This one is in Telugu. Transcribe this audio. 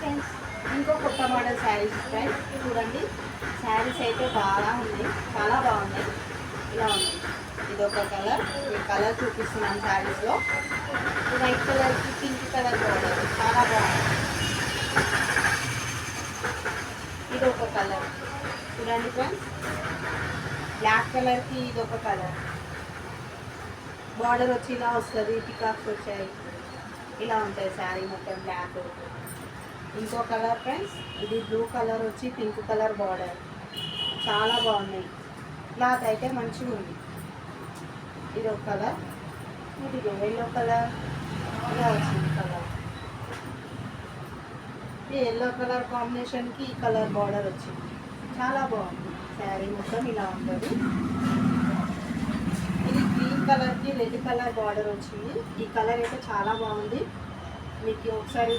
ఫ్రెండ్స్, ఇంకో కొత్త మోడల్ శారీస్ ఫ్రెండ్స్ చూడండి. శారీస్ అయితే బాగా ఉన్నాయి, చాలా బాగున్నాయి. ఇలా ఉన్నాయి. ఇది ఒక కలర్, ఈ కలర్ చూపిస్తున్నాను శారీస్లో. వైట్ కలర్కి పింక్ కలర్ బార్డర్ చాలా బాగుంది. ఇది ఒక కలర్ చూడండి ఫ్రెండ్స్. బ్లాక్ కలర్కి ఇది ఒక కలర్, బార్డర్ వచ్చి ఇలా వస్తుంది, పికాక్స్ వచ్చాయి, ఇలా ఉంటాయి శారీ మొత్తం బ్లాక్. ఇంకో కలర్ ఫ్రెండ్స్, ఇది బ్లూ కలర్ వచ్చి పింక్ కలర్ బార్డర్, చాలా బాగున్నాయి. క్లాత్ అయితే మంచిగా ఉంది. ఇది ఒక కలర్, ఇది ఎల్లో కలర్, ఇలా వచ్చింది కలర్. ఈ ఎల్లో కలర్ కాంబినేషన్కి ఈ కలర్ బార్డర్ వచ్చింది, చాలా బాగుంది. శారీ మొత్తం ఇలా ఉంటుంది. ఇది గ్రీన్ కలర్కి రెడ్ కలర్ బార్డర్ వచ్చింది. ఈ కలర్ అయితే చాలా బాగుంది. మీకు ఒకసారి